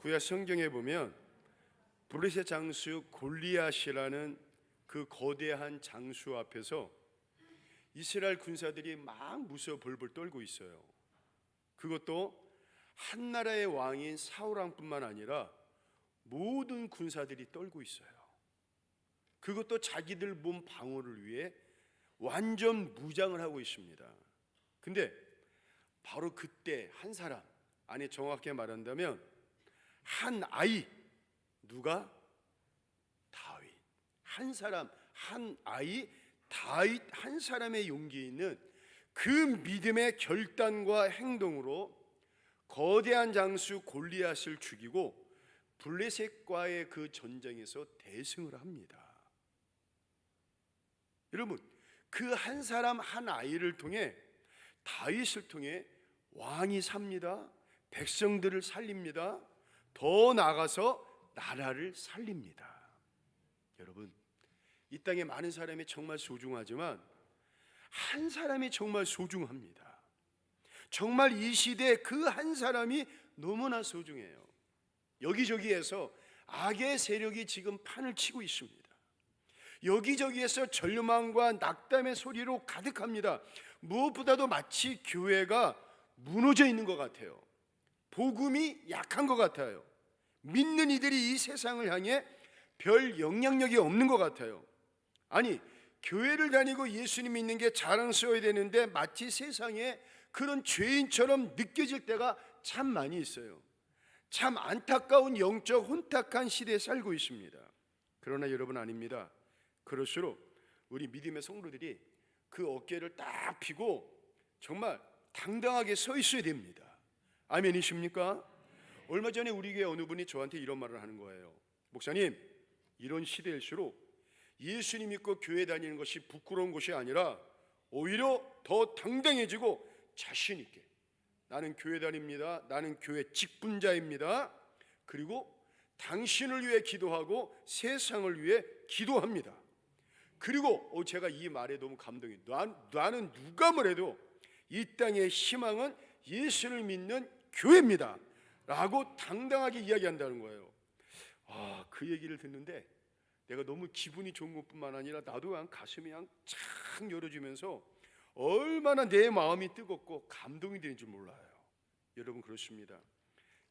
구약 성경에 보면 블레셋 장수 골리앗이라는 그 거대한 장수 앞에서 이스라엘 군사들이 막 무서워 벌벌 떨고 있어요. 그것도 한 나라의 왕인 사울 왕뿐만 아니라 모든 군사들이 떨고 있어요. 그것도 자기들 몸 방어를 위해 완전 무장을 하고 있습니다. 근데 바로 그때 한 사람, 아니 정확하게 말한다면 한 아이, 누가? 다윗. 한 사람, 한 아이 다윗 한 사람의 용기 있는 그 믿음의 결단과 행동으로 거대한 장수 골리앗을 죽이고 블레셋과의 그 전쟁에서 대승을 합니다. 여러분, 그 한 사람 한 아이를 통해 다윗을 통해 왕이 삽니다. 백성들을 살립니다. 더 나아가서 나라를 살립니다. 여러분, 이 땅에 많은 사람이 정말 소중하지만 한 사람이 정말 소중합니다. 정말 이 시대에 그 한 사람이 너무나 소중해요. 여기저기에서 악의 세력이 지금 판을 치고 있습니다. 여기저기에서 절망과 낙담의 소리로 가득합니다. 무엇보다도 마치 교회가 무너져 있는 것 같아요. 복음이 약한 것 같아요. 믿는 이들이 이 세상을 향해 별 영향력이 없는 것 같아요. 아니, 교회를 다니고 예수님 믿는 게 자랑스러워야 되는데 마치 세상에 그런 죄인처럼 느껴질 때가 참 많이 있어요. 참 안타까운 영적 혼탁한 시대에 살고 있습니다. 그러나 여러분, 아닙니다. 그럴수록 우리 믿음의 성도들이 그 어깨를 딱 펴고 정말 당당하게 서 있어야 됩니다. 아멘이십니까? 얼마 전에 우리 교회 어느 분이 저한테 이런 말을 하는 거예요. 목사님, 이런 시대일수록 예수님 믿고 교회 다니는 것이 부끄러운 것이 아니라 오히려 더 당당해지고 자신 있게, 나는 교회 다닙니다. 나는 교회 직분자입니다. 그리고 당신을 위해 기도하고 세상을 위해 기도합니다. 그리고 제가 이 말에 너무 감동이, 나는 누가 뭐래도 이 땅의 희망은 예수를 믿는 교회입니다 라고 당당하게 이야기한다는 거예요. 그 얘기를 듣는데 내가 너무 기분이 좋은 것뿐만 아니라 나도 그냥 가슴이 그냥 착 열어지면서 얼마나 내 마음이 뜨겁고 감동이 되는 줄 몰라요. 여러분, 그렇습니다.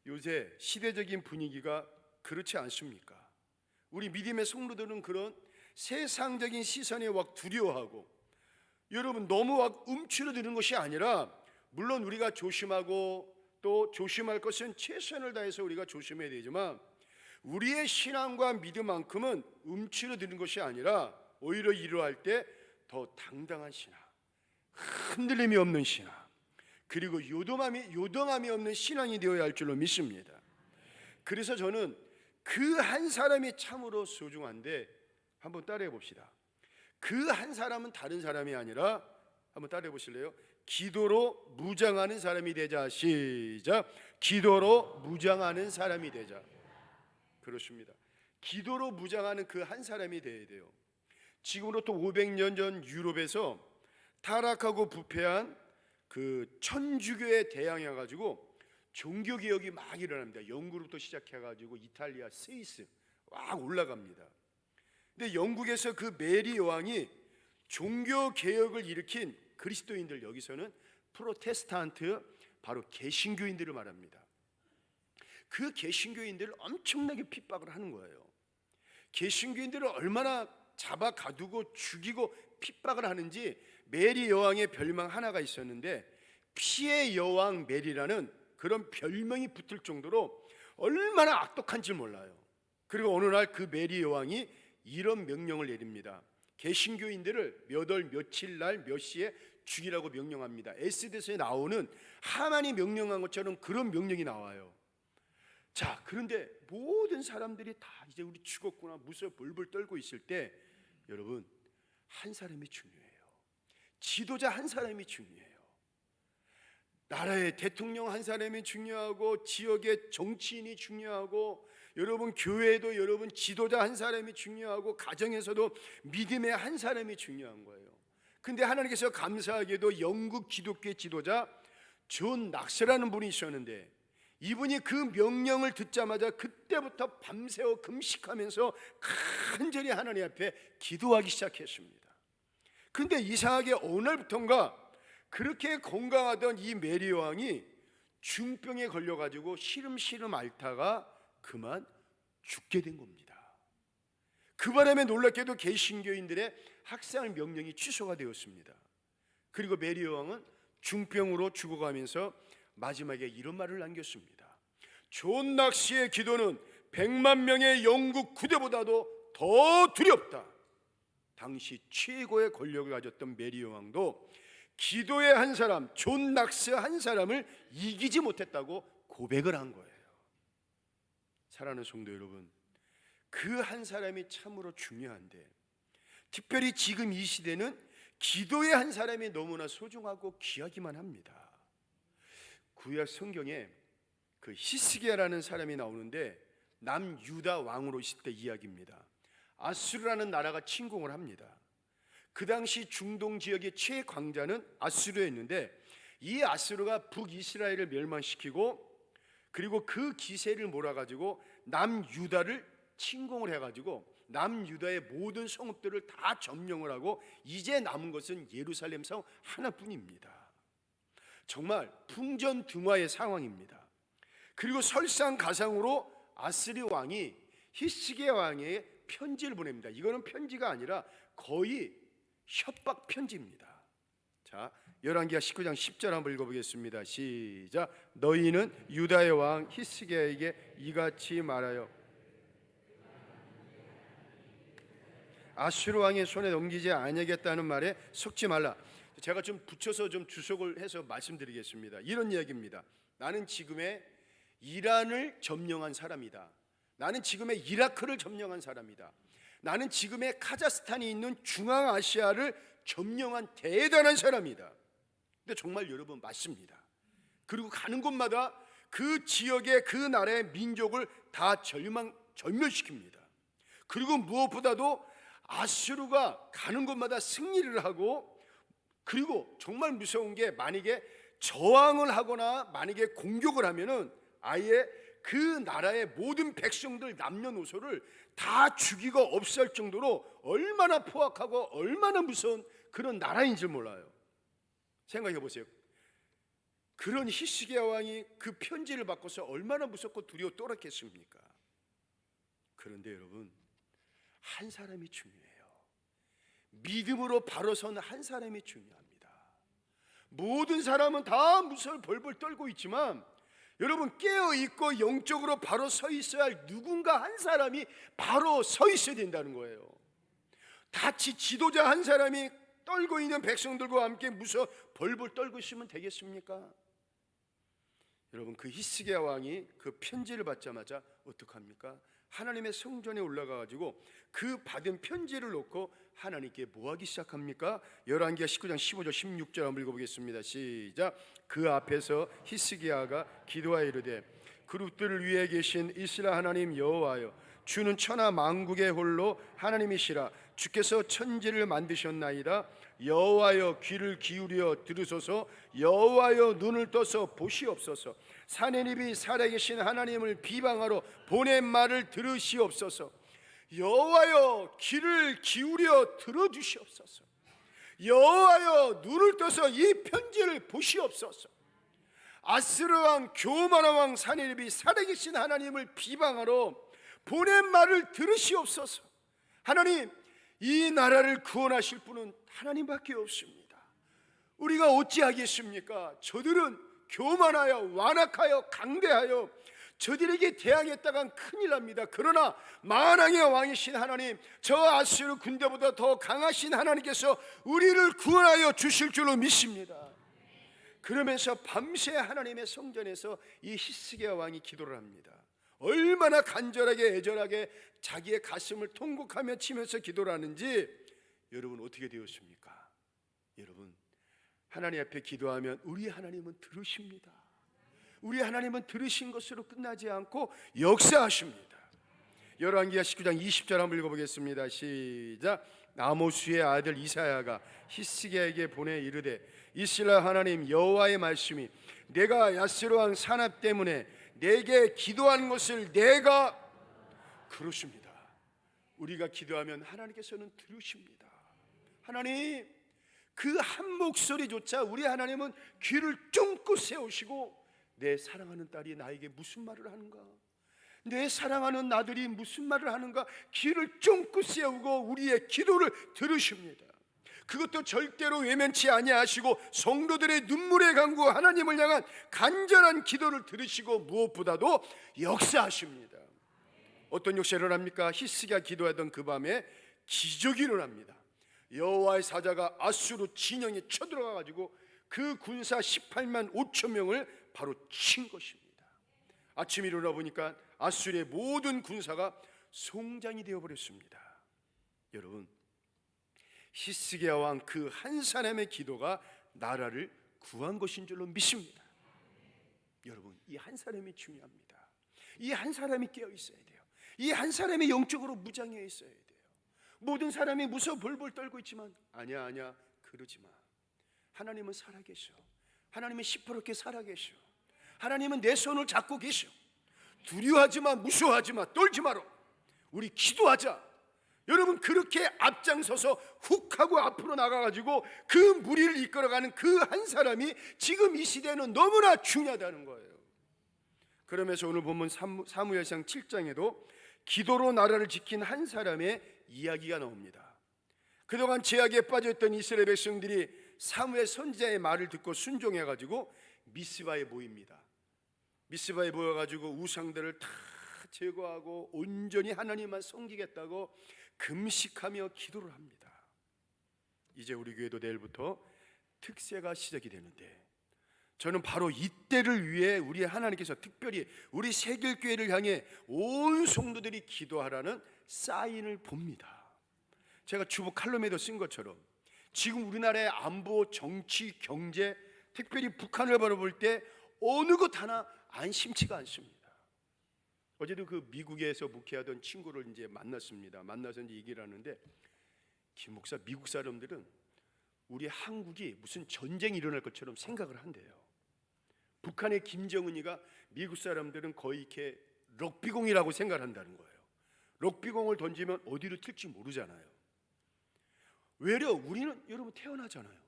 요새 시대적인 분위기가 그렇지 않습니까? 우리 믿음의 성도들은 그런 세상적인 시선에 막 두려워하고, 여러분, 너무 막 움츠러드는 것이 아니라, 물론 우리가 조심하고 또 조심할 것은 최선을 다해서 우리가 조심해야 되지만 우리의 신앙과 믿음만큼은 움츠러드는 것이 아니라 오히려 이러할 때 더 당당한 신앙, 흔들림이 없는 신앙, 그리고 요동함이 없는 신앙이 되어야 할 줄로 믿습니다. 그래서 저는 그 한 사람이 참으로 소중한데 한번 따라해 봅시다. 그 한 사람은 다른 사람이 아니라, 한번 따라해 보실래요? 기도로 무장하는 사람이 되자. 시작. 기도로 무장하는 사람이 되자. 그렇습니다. 기도로 무장하는 그 한 사람이 되어야 돼요. 지금으로부터 500년 전 유럽에서 타락하고 부패한 그 천주교에 대항해 가지고 종교개혁이 막 일어납니다. 영국부터 시작해 가지고 이탈리아, 스위스 막 올라갑니다. 근데 영국에서 그 메리 여왕이 종교개혁을 일으킨 그리스도인들, 여기서는 프로테스탄트, 바로 개신교인들을 말합니다. 그 개신교인들을 엄청나게 핍박을 하는 거예요. 개신교인들을 얼마나 잡아 가두고 죽이고 핍박을 하는지 메리 여왕의 별명 하나가 있었는데, 피의 여왕 메리라는 그런 별명이 붙을 정도로 얼마나 악독한지 몰라요. 그리고 어느 날 그 메리 여왕이 이런 명령을 내립니다. 개신교인들을 몇 월 며칠 날 몇 시에 죽이라고 명령합니다. 에스더서에 나오는 하만이 명령한 것처럼 그런 명령이 나와요. 자, 그런데 모든 사람들이 다 이제 우리 죽었구나 무서워 벌벌 떨고 있을 때, 여러분, 한 사람이 중요해요. 지도자 한 사람이 중요해요. 나라의 대통령 한 사람이 중요하고, 지역의 정치인이 중요하고, 여러분 교회에도 여러분 지도자 한 사람이 중요하고, 가정에서도 믿음의 한 사람이 중요한 거예요. 근데 하나님께서 감사하게도 영국 기독교의 지도자 존 낙스라는 분이 있었는데, 이분이 그 명령을 듣자마자 그때부터 밤새워 금식하면서 간절히 하나님 앞에 기도하기 시작했습니다. 그런데 이상하게 어느 날부턴가 그렇게 건강하던 이 메리 왕이 중병에 걸려가지고 시름시름 앓다가 그만 죽게 된 겁니다. 그 바람에 놀랍게도 개신교인들의 학살 명령이 취소가 되었습니다. 그리고 메리 왕은 중병으로 죽어가면서 마지막에 이런 말을 남겼습니다. 존 낙시의 기도는 100만 명의 영국 구대보다도 더 두렵다. 당시 최고의 권력을 가졌던 메리 왕도 기도의 한 사람, 존 낙스 한 사람을 이기지 못했다고 고백을 한 거예요. 사랑하는 성도 여러분, 그 한 사람이 참으로 중요한데, 특별히 지금 이 시대는 기도의 한 사람이 너무나 소중하고 귀하기만 합니다. 구약 성경에 그 히스기야라는 사람이 나오는데 남유다 왕으로 있을 때 이야기입니다. 아수르라는 나라가 침공을 합니다. 그 당시 중동 지역의 최강자는 아수르였는데, 이 아수르가 북이스라엘을 멸망시키고 그리고 그 기세를 몰아가지고 남유다를 침공을 해가지고 남유다의 모든 성읍들을 다 점령을 하고 이제 남은 것은 예루살렘 성 하나뿐입니다. 정말 풍전등화의 상황입니다. 그리고 설상가상으로 아스리 왕이 히스기야 왕에게 편지를 보냅니다. 이거는 편지가 아니라 거의 협박 편지입니다. 자, 열왕기하 19장 10절 한번 읽어보겠습니다. 시작. 너희는 유다의 왕 히스기야에게 이같이 말하여 아수르 왕의 손에 넘기지 아니하겠다는 말에 속지 말라. 제가 좀 붙여서 좀 주석을 해서 말씀드리겠습니다. 이런 이야기입니다. 나는 지금의 이란을 점령한 사람이다. 나는 지금의 이라크를 점령한 사람이다. 나는 지금의 카자흐스탄이 있는 중앙아시아를 점령한 대단한 사람이다. 근데 정말 여러분 맞습니다. 그리고 가는 곳마다 그 지역의 그 나라의 민족을 다 절멸시킵니다. 그리고 무엇보다도 아수르가 가는 곳마다 승리를 하고, 그리고 정말 무서운 게 만약에 저항을 하거나 만약에 공격을 하면은 아예 그 나라의 모든 백성들 남녀노소를 다 죽이고 없앨 정도로 얼마나 포악하고 얼마나 무서운 그런 나라인 줄 몰라요. 생각해 보세요. 그런 히스기야 왕이 그 편지를 받고서 얼마나 무섭고 두려워 떨었겠습니까? 그런데 여러분, 한 사람이 중요해요. 믿음으로 바로 선 한 사람이 중요합니다. 모든 사람은 다 무서워 벌벌 떨고 있지만 여러분, 깨어있고 영적으로 바로 서 있어야 할 누군가 한 사람이 바로 서 있어야 된다는 거예요. 다치 지도자 한 사람이 떨고 있는 백성들과 함께 무서워 벌벌 떨고 있으면 되겠습니까? 여러분, 그 히스기야 왕이 그 편지를 받자마자 어떡합니까? 하나님의 성전에 올라가가지고 그 받은 편지를 놓고 하나님께 뭐하기 시작합니까? 열왕기하 19장 15절 16절 한번 읽어보겠습니다. 시작. 그 앞에서 히스기야가 기도하여 이르되 그룹들을 위해 계신 이스라엘 하나님 여호와여, 주는 천하 만국의 홀로 하나님이시라. 주께서 천지를 만드셨나이다. 여호와여, 귀를 기울여 들으소서. 여호와여, 눈을 떠서 보시옵소서. 사내립이 살아계신 하나님을 비방하러 보낸 말을 들으시옵소서. 여호와여, 귀를 기울여 들어주시옵소서. 여호와여, 눈을 떠서 이 편지를 보시옵소서. 아스르 왕, 교만한 왕 사내립이 살아계신 하나님을 비방하러 보낸 말을 들으시옵소서. 하나님, 이 나라를 구원하실 분은 하나님밖에 없습니다. 우리가 어찌하겠습니까? 저들은 교만하여 완악하여 강대하여 저들에게 대항했다간 큰일 납니다. 그러나 만왕의 왕이신 하나님, 저 아수르 군대보다 더 강하신 하나님께서 우리를 구원하여 주실 줄로 믿습니다. 그러면서 밤새 하나님의 성전에서 이 히스기야 왕이 기도를 합니다. 얼마나 간절하게 애절하게 자기의 가슴을 통곡하며 치면서 기도를 하는지 여러분 어떻게 되었습니까? 여러분, 하나님 앞에 기도하면 우리 하나님은 들으십니다. 우리 하나님은 들으신 것으로 끝나지 않고 역사하십니다. 열왕기하 19장 20절 한번 읽어보겠습니다. 시작. 아모스의 아들 이사야가 히스기야에게 보내 이르되 이스라엘 하나님 여호와의 말씀이 내가 아수르 왕 산압 때문에 내게 기도하는 것을 내가 그러십니다. 우리가 기도하면 하나님께서는 들으십니다. 하나님, 그 한 목소리조차 우리 하나님은 귀를 쫑긋 세우시고 내 사랑하는 딸이 나에게 무슨 말을 하는가, 내 사랑하는 아들이 무슨 말을 하는가 귀를 쫑긋 세우고 우리의 기도를 들으십니다. 그것도 절대로 외면치 아니하시고 성도들의 눈물의 강구 하나님을 향한 간절한 기도를 들으시고 무엇보다도 역사하십니다. 어떤 역사가 일어납니까? 히스기야 기도하던 그 밤에 기적이 일어납니다. 여호와의 사자가 아수르 진영에 쳐들어가 가지고 그 군사 18만 5천 명을 바로 친 것입니다. 아침에 일어나 보니까 아수르의 모든 군사가 송장이 되어버렸습니다. 여러분, 히스기야 왕 그 한 사람의 기도가 나라를 구한 것인 줄로 믿습니다. 여러분, 이 한 사람이 중요합니다. 이 한 사람이 깨어 있어야 돼요. 이 한 사람이 영적으로 무장해 있어야 돼요. 모든 사람이 무서워 벌벌 떨고 있지만 아니야 그러지 마. 하나님은 살아계셔. 하나님은 시퍼렇게 살아계셔. 하나님은 내 손을 잡고 계셔. 두려워하지 마, 무서워하지 마, 떨지 마라. 우리 기도하자. 여러분, 그렇게 앞장서서 훅 하고 앞으로 나가가지고 그 무리를 이끌어가는 그 한 사람이 지금 이 시대는 너무나 중요하다는 거예요. 그러면서 오늘 본문 사무엘상 7장에도 기도로 나라를 지킨 한 사람의 이야기가 나옵니다. 그동안 제약에 빠져있던 이스라엘 백성들이 사무엘 선지자의 말을 듣고 순종해가지고 미스바에 모입니다. 미스바에 모여가지고 우상들을 다 제거하고 온전히 하나님만 섬기겠다고 금식하며 기도를 합니다. 이제 우리 교회도 내일부터 특세가 시작이 되는데 저는 바로 이때를 위해 우리 하나님께서 특별히 우리 세길교회를 향해 온 성도들이 기도하라는 사인을 봅니다. 제가 주보 칼럼에도 쓴 것처럼 지금 우리나라의 안보, 정치, 경제, 특별히 북한을 바라볼 때 어느 것 하나 안심치가 않습니다. 어제도 그 미국에서 목회하던 친구를 이제 만났습니다. 만나서 이제 얘기를 하는데, 김 목사, 미국 사람들은 우리 한국이 무슨 전쟁이 일어날 것처럼 생각을 한대요. 북한의 김정은이가 미국 사람들은 거의 이렇게 럭비공이라고 생각을 한다는 거예요. 럭비공을 던지면 어디로 튈지 모르잖아요. 외려 우리는 여러분 태어나잖아요.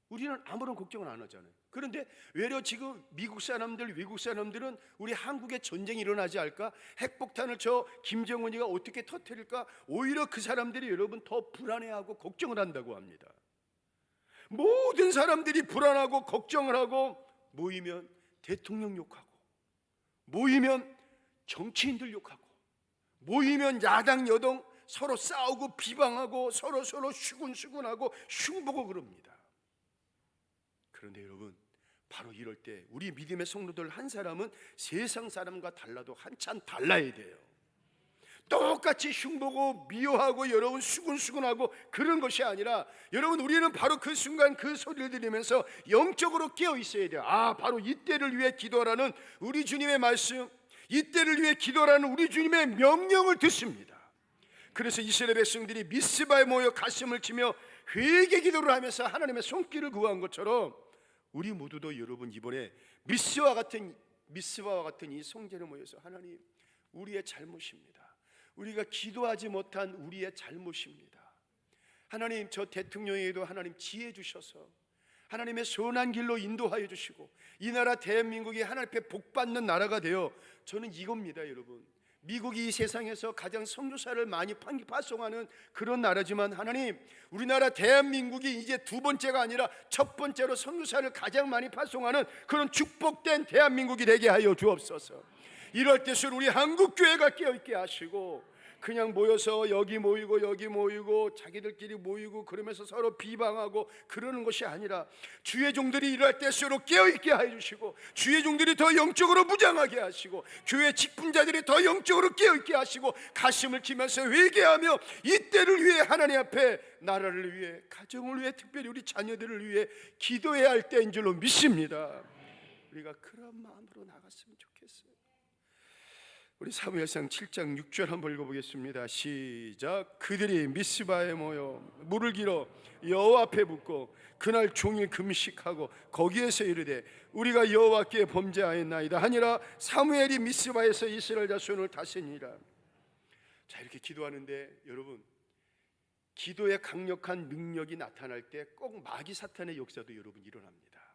우리는 아무런 걱정을 안 하잖아요. 그런데 외려 지금 미국 사람들, 외국 사람들은 우리 한국에 전쟁이 일어나지 않을까? 핵폭탄을 저 김정은이가 어떻게 터뜨릴까? 오히려 그 사람들이 여러분 더 불안해하고 걱정을 한다고 합니다. 모든 사람들이 불안하고 걱정을 하고 모이면 대통령 욕하고, 모이면 정치인들 욕하고, 모이면 야당 여당 서로 싸우고 비방하고 서로 슈군슈군하고 흉보고 그럽니다. 그런데 여러분, 바로 이럴 때 우리 믿음의 성도들 한 사람은 세상 사람과 달라도 한참 달라야 돼요. 똑같이 흉보고 미워하고 여러분 수군수군하고 그런 것이 아니라, 여러분 우리는 바로 그 순간 그 소리를 들으면서 영적으로 깨어 있어야 돼요. 아, 바로 이때를 위해 기도하라는 우리 주님의 말씀, 이때를 위해 기도하라는 우리 주님의 명령을 듣습니다. 그래서 이스라엘 백성들이 미스바에 모여 가슴을 치며 회개 기도를 하면서 하나님의 손길을 구한 것처럼 우리 모두도 여러분 이번에 미스바와 같은 이 성전에 모여서 하나님, 우리의 잘못입니다. 우리가 기도하지 못한 우리의 잘못입니다. 하나님, 저 대통령에게도 하나님 지혜 주셔서 하나님의 선한 길로 인도하여 주시고 이 나라 대한민국이 하나님 앞에 복받는 나라가 되어, 저는 이겁니다. 여러분, 미국이 이 세상에서 가장 선교사를 많이 파송하는 그런 나라지만 하나님, 우리나라 대한민국이 이제 두 번째가 아니라 첫 번째로 선교사를 가장 많이 파송하는 그런 축복된 대한민국이 되게 하여 주옵소서. 이럴 때는 우리 한국교회가 깨어있게 하시고, 그냥 모여서 여기 모이고 자기들끼리 모이고 그러면서 서로 비방하고 그러는 것이 아니라 주의 종들이 일할 때수록 깨어있게 해주시고, 주의 종들이 더 영적으로 무장하게 하시고, 교회 직분자들이 더 영적으로 깨어있게 하시고, 가슴을 치면서 회개하며 이때를 위해 하나님 앞에 나라를 위해, 가정을 위해, 특별히 우리 자녀들을 위해 기도해야 할 때인 줄로 믿습니다. 우리가 그런 마음으로 나갔으면 좋겠어요. 우리 사무엘상 7장 6절 한번 읽어보겠습니다. 시작. 그들이 미스바에 모여 물을 길어 여호와 앞에 붓고 그날 종일 금식하고 거기에서 이르되 우리가 여호와께 범죄하였나이다 하니라. 사무엘이 미스바에서 이스라엘 자손을 다스리니라. 자, 이렇게 기도하는데 여러분, 기도의 강력한 능력이 나타날 때 꼭 마귀 사탄의 역사도 여러분 일어납니다.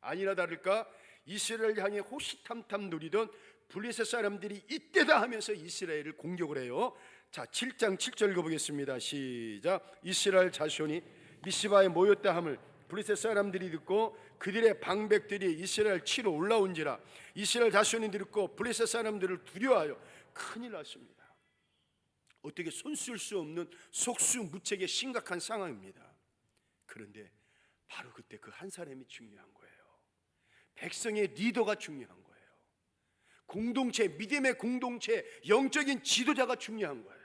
아니나 다를까 이스라엘 향해 호시탐탐 누리던 블레셋 사람들이 이때다 하면서 이스라엘을 공격을 해요. 자, 7장 7절 읽어보겠습니다. 시작. 이스라엘 자손이 미스바에 모였다 함을 블레셋 사람들이 듣고 그들의 방백들이 이스라엘 치러 올라온지라. 이스라엘 자손이 듣고 블레셋 사람들을 두려워하여 큰일 났습니다. 어떻게 손쓸 수 없는 속수무책의 심각한 상황입니다. 그런데 바로 그때 그 한 사람이 중요한 거예요. 백성의 리더가 중요한 거예요. 공동체, 믿음의 공동체, 영적인 지도자가 중요한 거예요.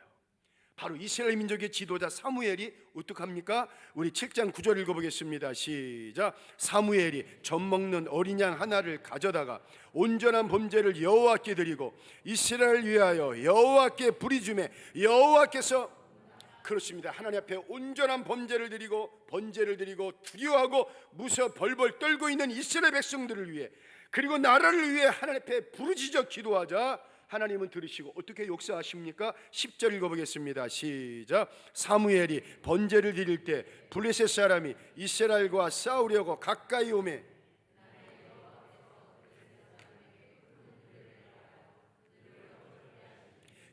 바로 이스라엘 민족의 지도자 사무엘이 어떡합니까? 우리 7장 9절 읽어보겠습니다. 시작. 사무엘이 젖먹는 어린 양 하나를 가져다가 온전한 범죄를 여호와께 드리고 이스라엘 위하여 여호와께 부리주매 여호와께서, 그렇습니다, 하나님 앞에 온전한 범죄를 드리고 번제를 드리고 두려워하고 무서 벌벌 떨고 있는 이스라엘 백성들을 위해, 그리고 나라를 위해 하나님 앞에 부르짖어 기도하자 하나님은 들으시고 어떻게 역사하십니까? 10절 읽어보겠습니다. 시작. 사무엘이 번제를 드릴 때 블레셋 사람이 이스라엘과 싸우려고 가까이 오매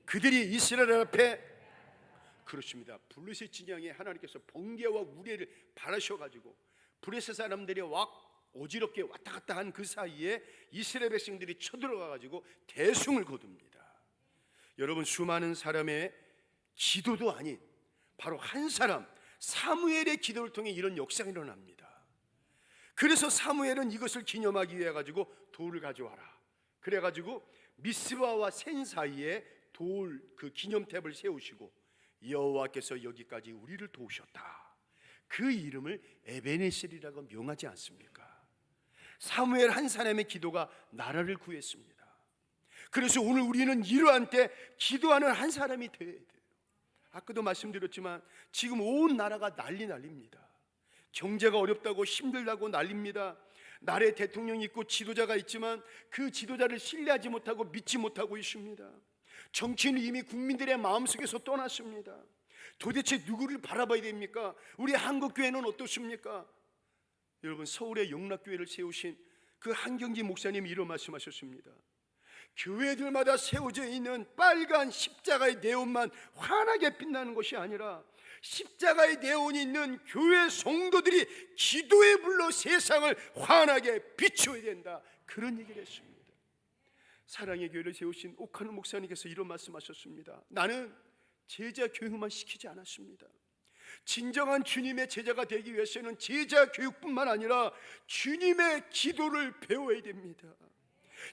그들이 이스라엘 앞에, 그렇습니다, 블레셋 진영에 하나님께서 번개와 우레를 바라셔가지고 블레셋 사람들이 어지럽게 왔다 갔다 한 그 사이에 이스라엘 백성들이 쳐들어가가지고 대승을 거둡니다. 여러분, 수많은 사람의 기도도 아닌 바로 한 사람 사무엘의 기도를 통해 이런 역사가 일어납니다. 그래서 사무엘은 이것을 기념하기 위해 가지고 돌을 가져와라. 그래가지고 미스바와 센 사이에 돌 그 기념탑을 세우시고 여호와께서 여기까지 우리를 도우셨다. 그 이름을 에베네셀이라고 명하지 않습니까? 사무엘 한 사람의 기도가 나라를 구했습니다. 그래서 오늘 우리는 이러한 때 기도하는 한 사람이 돼야 돼요. 아까도 말씀드렸지만 지금 온 나라가 난립니다. 경제가 어렵다고 힘들다고 난립니다. 나라에 대통령이 있고 지도자가 있지만 그 지도자를 신뢰하지 못하고 믿지 못하고 있습니다. 정치인은 이미 국민들의 마음속에서 떠났습니다. 도대체 누구를 바라봐야 됩니까? 우리 한국교회는 어떻습니까? 여러분, 서울의 영락교회를 세우신 그 한경지 목사님이 이런 말씀하셨습니다. 교회들마다 세워져 있는 빨간 십자가의 네온만 환하게 빛나는 것이 아니라 십자가의 네온이 있는 교회 성도들이 기도의 불로 세상을 환하게 비추어야 된다. 그런 얘기를 했습니다. 사랑의 교회를 세우신 옥하는 목사님께서 이런 말씀하셨습니다. 나는 제자 교육만 시키지 않았습니다. 진정한 주님의 제자가 되기 위해서는 제자 교육뿐만 아니라 주님의 기도를 배워야 됩니다.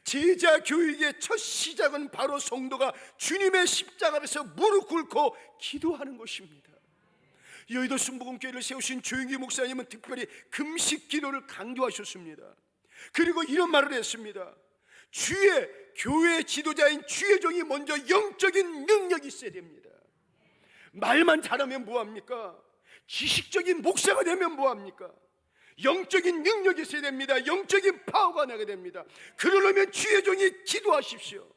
제자 교육의 첫 시작은 바로 성도가 주님의 십자가 앞에서 무릎 꿇고 기도하는 것입니다. 여의도 순복음교회를 세우신 조영기 목사님은 특별히 금식 기도를 강조하셨습니다. 그리고 이런 말을 했습니다. 주의 교회 지도자인 주의 종이 먼저 영적인 능력이 있어야 됩니다. 말만 잘하면 뭐합니까? 지식적인 목사가 되면 뭐합니까? 영적인 능력이 있어야 됩니다. 영적인 파워가 나게 됩니다. 그러려면 주의 종이 기도하십시오.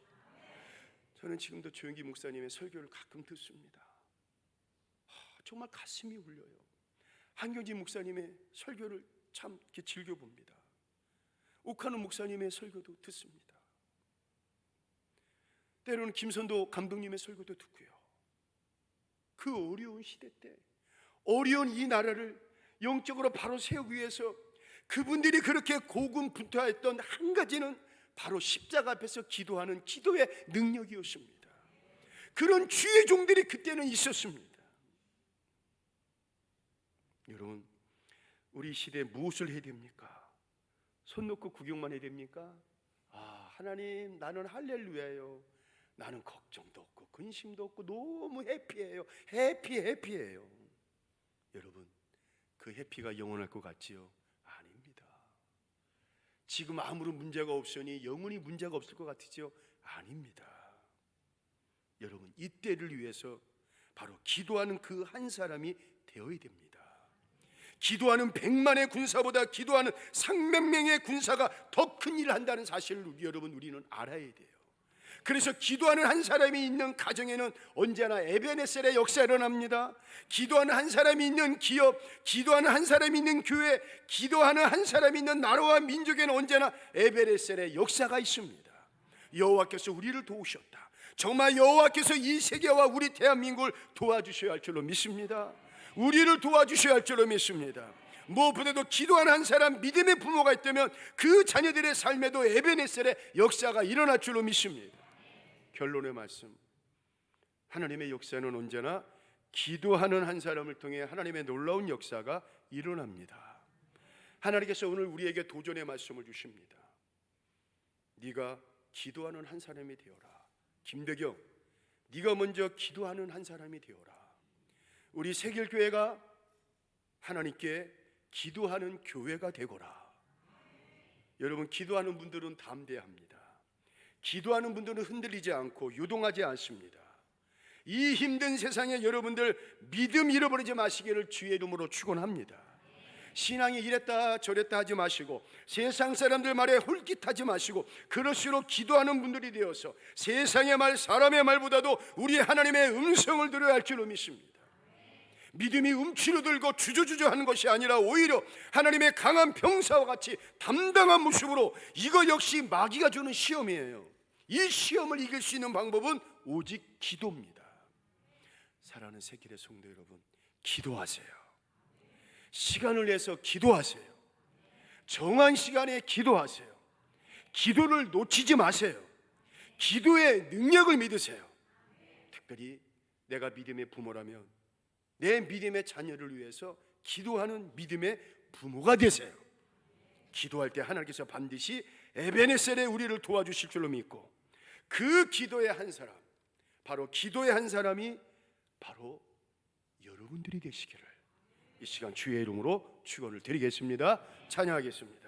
저는 지금도 조영기 목사님의 설교를 가끔 듣습니다. 정말 가슴이 울려요. 한경지 목사님의 설교를 참 이렇게 즐겨봅니다. 옥하는 목사님의 설교도 듣습니다. 때로는 김선도 감독님의 설교도 듣고요. 그 어려운 시대 때 어려운 이 나라를 영적으로 바로 세우기 위해서 그분들이 그렇게 고군분투했던 한 가지는 바로 십자가 앞에서 기도하는 기도의 능력이었습니다. 그런 주의 종들이 그때는 있었습니다. 여러분, 우리 시대에 무엇을 해야 됩니까? 손 놓고 구경만 해야 됩니까? 하나님, 나는 할렐루야예요. 나는 걱정도 없고 근심도 없고 너무 해피해요. 해피해요. 여러분, 그 해피가 영원할 것 같지요? 아닙니다. 지금 아무런 문제가 없으니 영원히 문제가 없을 것 같으죠? 아닙니다. 여러분, 이때를 위해서 바로 기도하는 그 한 사람이 되어야 됩니다. 기도하는 100만의 군사보다 기도하는 300명의 군사가 더 큰 일을 한다는 사실을 여러분, 우리는 알아야 돼요. 그래서 기도하는 한 사람이 있는 가정에는 언제나 에베네셀의 역사가 일어납니다. 기도하는 한 사람이 있는 기업, 기도하는 한 사람이 있는 교회, 기도하는 한 사람이 있는 나라와 민족에는 언제나 에베네셀의 역사가 있습니다. 여호와께서 우리를 도우셨다. 정말 여호와께서 이 세계와 우리 대한민국을 도와주셔야 할 줄로 믿습니다. 우리를 도와주셔야 할 줄로 믿습니다. 무엇보다도 기도하는 한 사람, 믿음의 부모가 있다면 그 자녀들의 삶에도 에베네셀의 역사가 일어날 줄로 믿습니다. 결론의 말씀, 하나님의 역사는 언제나 기도하는 한 사람을 통해 하나님의 놀라운 역사가 일어납니다. 하나님께서 오늘 우리에게 도전의 말씀을 주십니다. 네가 기도하는 한 사람이 되어라. 김대경, 네가 먼저 기도하는 한 사람이 되어라. 우리 세길교회가 하나님께 기도하는 교회가 되거라. 여러분, 기도하는 분들은 담대합니다. 기도하는 분들은 흔들리지 않고 요동하지 않습니다. 이 힘든 세상에 여러분들 믿음 잃어버리지 마시기를 주의 이름으로 축원합니다. 신앙이 이랬다 저랬다 하지 마시고, 세상 사람들 말에 홀깃하지 마시고, 그럴수록 기도하는 분들이 되어서 세상의 말, 사람의 말보다도 우리 하나님의 음성을 들어야 할 줄로 믿습니다. 믿음이 움츠러들고 주저주저하는 것이 아니라 오히려 하나님의 강한 병사와 같이 담당한 모습으로, 이거 역시 마귀가 주는 시험이에요. 이 시험을 이길 수 있는 방법은 오직 기도입니다. 사랑하는 새길의 성도 여러분, 기도하세요. 시간을 내서 기도하세요. 정한 시간에 기도하세요. 기도를 놓치지 마세요. 기도의 능력을 믿으세요. 특별히 내가 믿음의 부모라면 내 믿음의 자녀를 위해서 기도하는 믿음의 부모가 되세요. 기도할 때 하나님께서 반드시 에베네셀에 우리를 도와주실 줄로 믿고, 그 기도의 한 사람, 바로 기도의 한 사람이 바로 여러분들이 되시기를 이 시간 주의 이름으로 축원을 드리겠습니다. 찬양하겠습니다.